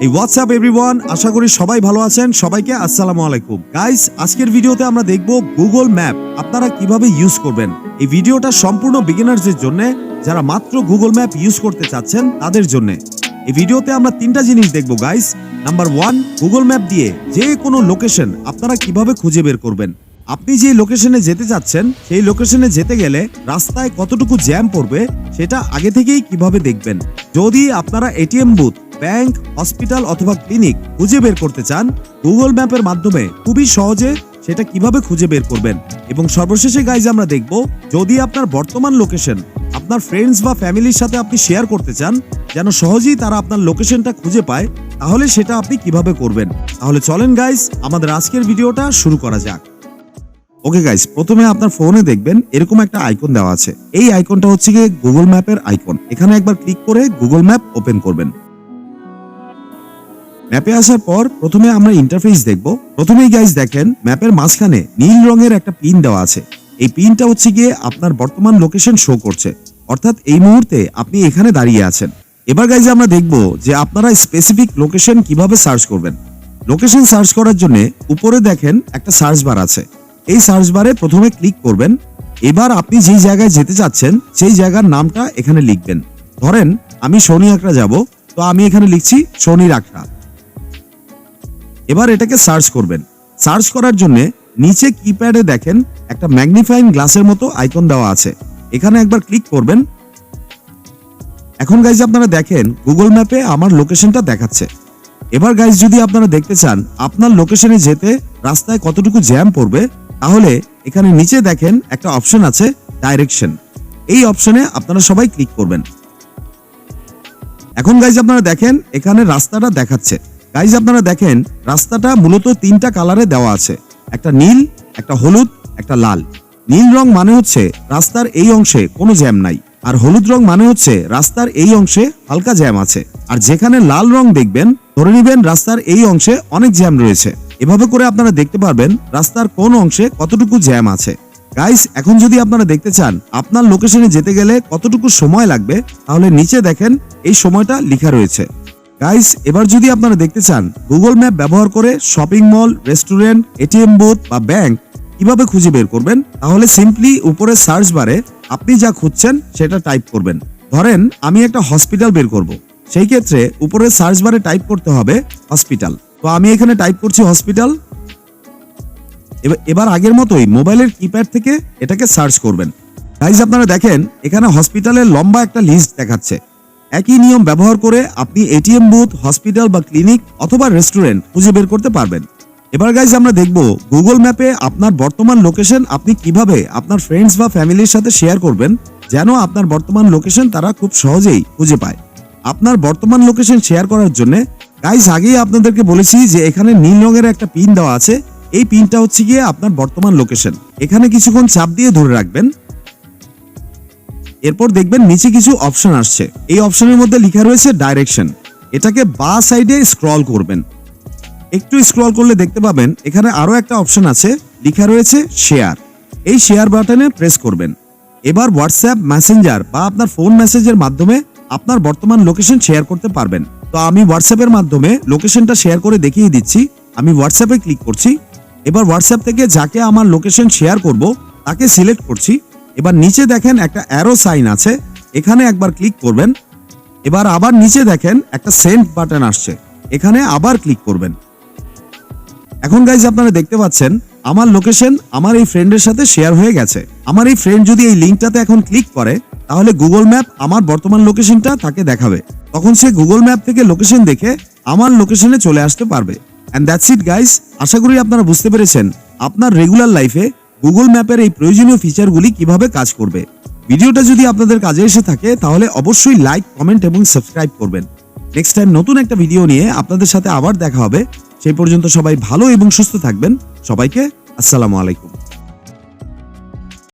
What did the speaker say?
এই WhatsApp everyone, আশা করি সবাই ভালো আছেন। সবাইকে আসসালামু আলাইকুম গাইস। আজকের ভিডিওতে আমরা দেখব গুগল ম্যাপ আপনারা কিভাবে ইউজ করবেন। এই ভিডিওটা সম্পূর্ণ বিগিনারদের জন্য, যারা মাত্র গুগল ম্যাপ ইউজ করতে চাচ্ছেন তাদের জন্য। এই ভিডিওতে আমরা তিনটা জিনিস দেখব গাইস। নাম্বার 1, গুগল ম্যাপ দিয়ে যে কোনো লোকেশন আপনারা কিভাবে খুঁজে বের করবেন। আপনি যে লোকেশনে যেতে চাচ্ছেন সেই লোকেশনে যেতে গেলে রাস্তায় কতটুকু জ্যাম পড়বে সেটা আগে থেকেই কিভাবে দেখবেন। যদি আপনারা এটিএম বুথ, ব্যাংক, হসপিটাল অথবা ক্লিনিক খুঁজে বের করতে চান, গুগল ম্যাপের মাধ্যমে খুবই সহজে সেটা কিভাবে খুঁজে বের করবেন। এবং সর্বশেষে গাইজ আমরা দেখব, যদি আপনার বর্তমান লোকেশন আপনার ফ্রেন্ডস বা ফ্যামিলির সাথে আপনি শেয়ার করতে চান যেন সহজেই তারা আপনার লোকেশনটা খুঁজে পায়, তাহলে সেটা আপনি কিভাবে করবেন। তাহলে চলেন গাইজ আমাদের আজকের ভিডিওটা শুরু করা যাক। ওকে গাইস, প্রথমে আপনার ফোনে দেখবেন এরকম একটা আইকন দেওয়া আছে। এই আইকনটা হচ্ছে গিয়ে গুগল ম্যাপের আইকন। এখানে একবার ক্লিক করে গুগল ম্যাপ ওপেন করবেন। ম্যাপে আসার পর প্রথমে আমরা ইন্টারফেস দেখব। প্রথমেই গাইস দেখেন ম্যাপের মাঝখানে নীল রঙের একটা পিন দেওয়া আছে। এই পিনটা হচ্ছে গিয়ে আপনার বর্তমান লোকেশন শো করছে, অর্থাৎ এই মুহূর্তে আপনি এখানে দাঁড়িয়ে আছেন। এবার গাইস আমরা দেখব যে আপনারা স্পেসিফিক লোকেশন কিভাবে সার্চ করবেন। লোকেশন সার্চ করার জন্য উপরে দেখেন একটা সার্চ বার আছে। এই সার্চ বারে প্রথমে ক্লিক করবেন। এবার আপনি যেই জায়গায় যেতে চাচ্ছেন সেই জায়গার নামটা এখানে লিখবেন। ধরেন আমি শনি আখড়া যাব, তো আমি এখানে লিখছি শনির আখড়া। এবার এটাকে সার্চ করবেন। সার্চ করার জন্য নিচে কিপ্যাডে দেখেন একটা ম্যাগনিফাইং গ্লাসের মতো আইকন দেওয়া আছে। এখানে একবার ক্লিক করবেন। এখন গাইজ আপনারা দেখেন গুগল ম্যাপে আমার লোকেশনটা দেখাচ্ছে। এবার গাইজ যদি আপনারা দেখতে চান আপনার লোকেশনে যেতে রাস্তায় কতটুকু জ্যাম পড়বে, তাহলে এখানে নিচে দেখেন একটা অপশন আছে ডাইরেকশন। এই অপশনে আপনারা সবাই ক্লিক করবেন। এখন গাইজ আপনারা দেখেন এখানে রাস্তাটা দেখাচ্ছে। গাইজ আপনারা দেখেন রাস্তাটা মূলত তিনটা কালারে দেওয়া আছে, একটা নীল, একটা হলুদ, একটা লাল। নীল রং মানে হচ্ছে রাস্তার এই অংশে কোনো জ্যাম নাই, আর হলুদ রং মানে হচ্ছে রাস্তার এই অংশে হালকা জ্যাম আছে, আর যেখানে লাল রং দেখবেন ধরে নিবেন রাস্তার এই অংশে অনেক জ্যাম রয়েছে। এভাবে করে আপনারা দেখতে পারবেন রাস্তার কোন অংশে কতটুকু জ্যাম আছে। গাইস এখন যদি আপনারা দেখতে চান আপনার লোকেশনে যেতে গেলে কতটুকু সময় লাগবে, তাহলে নিচে দেখেন এই সময়টা লেখা রয়েছে। গাইস এবার যদি আপনারা দেখতে চান গুগল ম্যাপ ব্যবহার করে shopping mall, restaurant, ATM booth বা ব্যাংক কিভাবে খুঁজে বের করবেন, তাহলে সিম্পলি উপরে সার্চ বারে আপনি যা খুঁজছেন সেটা টাইপ করবেন। ধরেন আমি একটা হসপিটাল বের করব, সেই ক্ষেত্রে উপরে সার্চ বারে টাইপ করতে হবে হসপিটাল। তো আমি এখানে টাইপ করছি হসপিটাল। এবার আগের মতোই মোবাইলের কিপ্যাড থেকে এটাকে সার্চ করবেন। গাইজ আপনারা দেখেন এখানে হসপিটালের লম্বা একটা লিস্ট দেখাচ্ছে। একই নিয়ম ব্যবহার করে আপনি এটিএম বুথ, হসপিটাল বা ক্লিনিক অথবা রেস্টুরেন্ট খুঁজে বের করতে পারবেন। এবার গাইজ আমরা দেখব গুগল ম্যাপে আপনার বর্তমান লোকেশন আপনি কিভাবে আপনার ফ্রেন্ডস বা ফ্যামিলির সাথে শেয়ার করবেন, যেন আপনার বর্তমান লোকেশন তারা খুব সহজেই খুঁজে পায়। আপনার বর্তমান লোকেশন শেয়ার করার জন্য গাইজ আগেই আপনাদেরকে বলেছি যে এখানে নীল রঙের একটা পিন দেওয়া আছে। এই পিনটা হচ্ছে গিয়ে আপনার বর্তমান লোকেশন। এখানে কিছুক্ষণ চাপ দিয়ে ধরে রাখবেন। এরপর দেখবেন নিচে কিছু অপশন আসছে। এই অপশনের মধ্যে লেখা রয়েছে ডাইরেকশন। এটাকে বাঁ সাইডে স্ক্রল করবেন। একটু স্ক্রল করলে দেখতে পাবেন এখানে আরো একটা অপশন আছে, লেখা রয়েছে শেয়ার। এই শেয়ার বাটনে প্রেস করবেন। এবার হোয়াটসঅ্যাপ, মেসেঞ্জার বা আপনার ফোন মেসেজের মাধ্যমে আপনার বর্তমান লোকেশন শেয়ার করতে পারবেন। তো আমি হোয়াটসঅ্যাপের মাধ্যমে লোকেশনটা শেয়ার করে দেখিয়ে দিচ্ছি। আমি হোয়াটসঅ্যাপে ক্লিক করছি। এবার হোয়াটসঅ্যাপ থেকে যাকে আমার লোকেশন শেয়ার করব তাকে সিলেক্ট করছি। এবার নিচে দেখেন একটা অ্যারো সাইন আছে, এখানে একবার ক্লিক করবেন। এবার আবার নিচে দেখেন একটা সেন্ড বাটন আসছে, এখানে আবার ক্লিক করবেন। এখন গাইজ আপনারা দেখতে পাচ্ছেন আমার লোকেশন আমার এই ফ্রেন্ডের সাথে শেয়ার হয়ে গেছে। আমার এই ফ্রেন্ড যদি এই লিঙ্কটাতে এখন ক্লিক করে, তাহলে গুগল ম্যাপ আমার বর্তমান লোকেশনটা তাকে দেখাবে। তখন সে গুগল ম্যাপ থেকে লোকেশন দেখে আমার লোকেশনে চলে আসতে পারবে। And that's it guys. আশা করি আপনারা বুঝতে পেরেছেন আপনার রেগুলার লাইফে গুগল ম্যাপের এই প্রয়োজনীয় ফিচারগুলি কিভাবে কাজ করবে। ভিডিওটা যদি আপনাদের কাজে এসে থাকে তাহলে অবশ্যই লাইক, কমেন্ট এবং সাবস্ক্রাইব করবেন। নেক্সট টাইম নতুন একটা ভিডিও নিয়ে আপনাদের সাথে আবার দেখা হবে। সেই পর্যন্ত সবাই ভালো এবং সুস্থ থাকবেন। সবাইকে আসসালামু আলাইকুম।